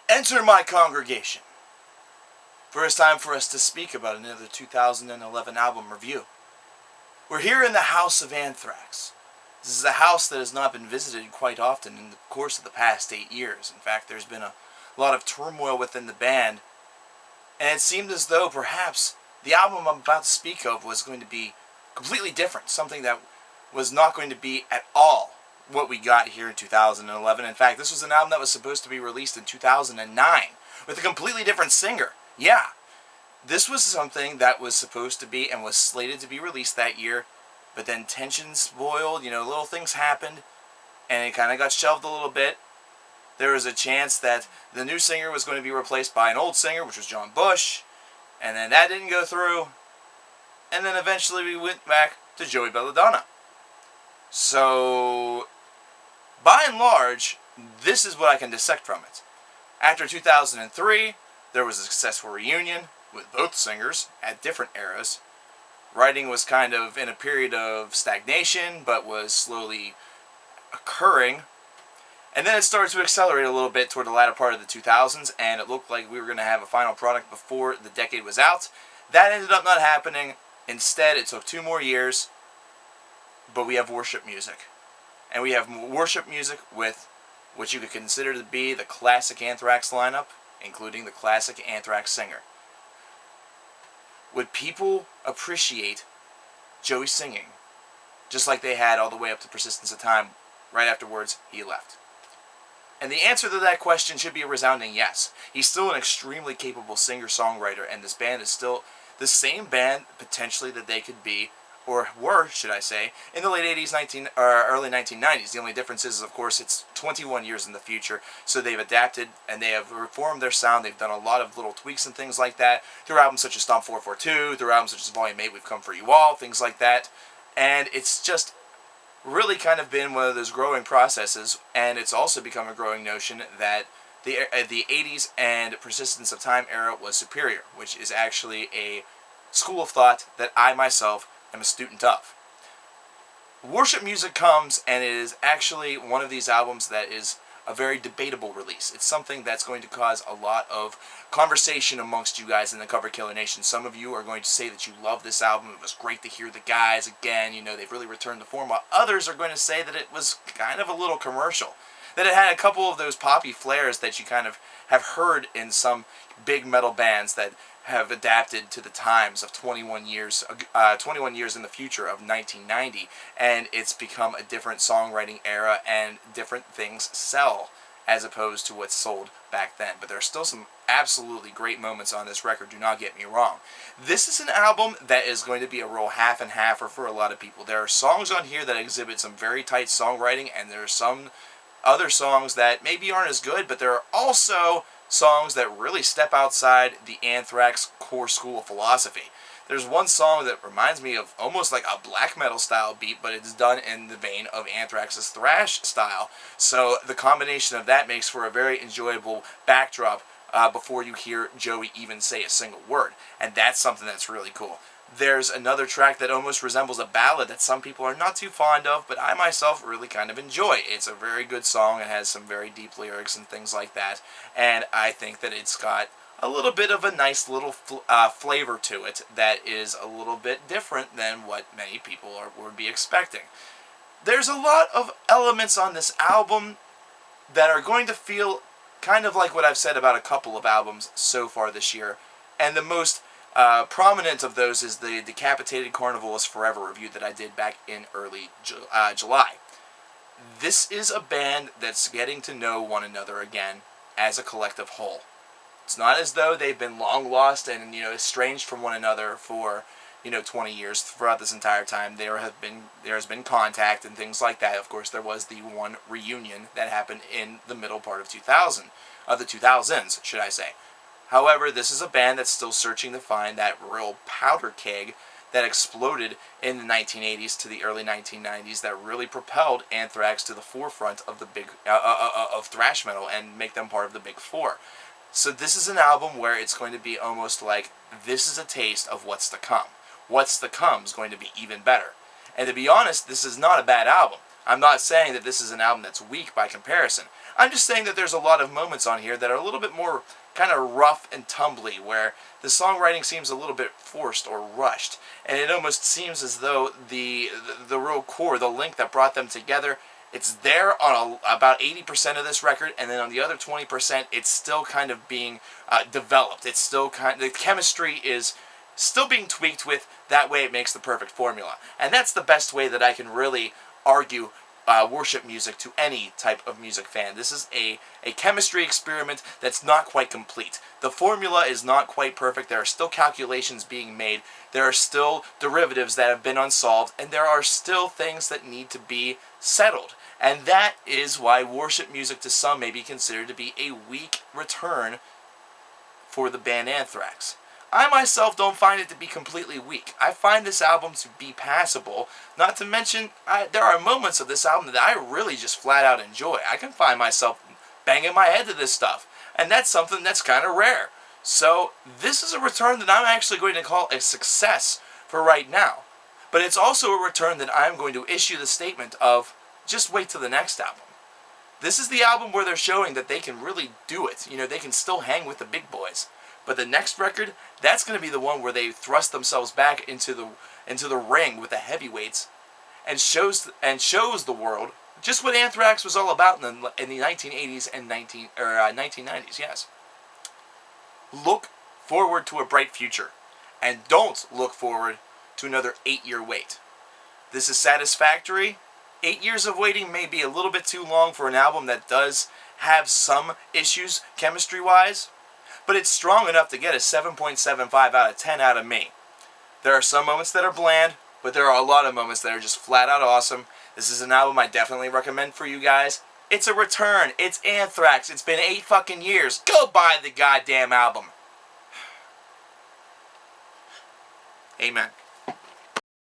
Enter my congregation. First time for us to speak about another 2011 album review. We're here in the house of Anthrax. This is a house that has not been visited quite often in the course of the past 8 years. In fact, there's been a lot of turmoil within the band, and it seemed as though perhaps the album I'm about to speak of was going to be completely different, something that was not going to be at all what we got here in 2011. In fact, this was an album that was supposed to be released in 2009 with a completely different singer. Yeah, this was something that was supposed to be and was slated to be released that year, but then tensions boiled, little things happened, and it kind of got shelved a little bit. There was a chance that the new singer was going to be replaced by an old singer, which was John Bush, and then that didn't go through, and then eventually we went back to Joey Belladonna. So, by and large, this is what I can dissect from it. After 2003, there was a successful reunion with both singers at different eras. Writing was kind of in a period of stagnation, but was slowly occurring. And then it started to accelerate a little bit toward the latter part of the 2000s, and it looked like we were going to have a final product before the decade was out. That ended up not happening. Instead, it took 2 more years, but we have worship music. And we have worship music with what you could consider to be the classic Anthrax lineup, including the classic Anthrax singer. Would people appreciate Joey singing, just like they had all the way up to Persistence of Time? Right afterwards, he left. And the answer to that question should be a resounding yes. He's still an extremely capable singer-songwriter, and this band is still the same band, potentially, that they could be, or were, should I say, in the late 80s, early 1990s. The only difference is, of course, it's 21 years in the future, so they've adapted and they have reformed their sound. They've done a lot of little tweaks and things like that through albums such as Stomp 442, through albums such as Volume 8, We've Come For You All, things like that. And it's just really kind of been one of those growing processes, and it's also become a growing notion that the 80s and Persistence of Time era was superior, which is actually a school of thought that I myself am a student of. Worship music comes, and it is actually one of these albums that is a very debatable release. It's something that's going to cause a lot of conversation amongst you guys in the Cover Killer Nation. Some of you are going to say that you love this album. It was great to hear the guys again. They've really returned to form. While others are going to say that it was kind of a little commercial. That it had a couple of those poppy flares that you kind of have heard in some big metal bands that have adapted to the times of 21 years in the future of 1990, and it's become a different songwriting era, and different things sell as opposed to what's sold back then. But there are still some absolutely great moments on this record, do not get me wrong. This is an album that is going to be a real half and halfer for a lot of people. There are songs on here that exhibit some very tight songwriting, and there are some other songs that maybe aren't as good, but there are also songs that really step outside the Anthrax core school of philosophy. There's one song that reminds me of almost like a black metal style beat, but it's done in the vein of Anthrax's thrash style. So the combination of that makes for a very enjoyable backdrop before you hear Joey even say a single word. And that's something that's really cool. There's another track that almost resembles a ballad that some people are not too fond of, but I myself really kind of enjoy. It's a very good song. It has some very deep lyrics and things like that, and I think that it's got a little bit of a nice little flavor to it that is a little bit different than what many people would be expecting. There's a lot of elements on this album that are going to feel kind of like what I've said about a couple of albums so far this year, and the most prominent of those is the Decapitated Carnival is Forever review that I did back in early July. This is a band that's getting to know one another again as a collective whole. It's not as though they've been long lost and estranged from one another for 20 years. Throughout this entire time, there has been contact and things like that. Of course, there was the one reunion that happened in the middle part of the 2000s, should I say. However, this is a band that's still searching to find that real powder keg that exploded in the 1980s to the early 1990s that really propelled Anthrax to the forefront of the big of thrash metal and make them part of the big four. So this is an album where it's going to be almost like this is a taste of what's to come. What's to come is going to be even better. And to be honest, this is not a bad album. I'm not saying that this is an album that's weak by comparison. I'm just saying that there's a lot of moments on here that are a little bit more kind of rough and tumbly, where the songwriting seems a little bit forced or rushed, and it almost seems as though the real core, the link that brought them together, it's there on about 80% of this record, and then on the other 20%, it's still kind of being developed. It's still the chemistry is still being tweaked with. That way it makes the perfect formula. And that's the best way that I can really argue worship music to any type of music fan. This is a chemistry experiment that's not quite complete. The formula is not quite perfect. There are still calculations being made. There are still derivatives that have been unsolved, and there are still things that need to be settled. And that is why worship music to some may be considered to be a weak return for the band Anthrax. I myself don't find it to be completely weak. I find this album to be passable. Not to mention, there are moments of this album that I really just flat out enjoy. I can find myself banging my head to this stuff. And that's something that's kind of rare. So this is a return that I'm actually going to call a success for right now. But it's also a return that I'm going to issue the statement of, just wait till the next album. This is the album where they're showing that they can really do it. You know, they can still hang with the big boys. But the next record, that's going to be the one where they thrust themselves back into the ring with the heavyweights and shows the world just what Anthrax was all about in the 1980s and 1990s. Yes. Look forward to a bright future, and don't look forward to another 8-year wait. This is satisfactory. 8 years of waiting may be a little bit too long for an album that does have some issues chemistry-wise, but it's strong enough to get a 7.75 out of 10 out of me. There are some moments that are bland, but there are a lot of moments that are just flat out awesome. This is an album I definitely recommend for you guys. It's a return. It's Anthrax. It's been 8 fucking years. Go buy the goddamn album. Amen.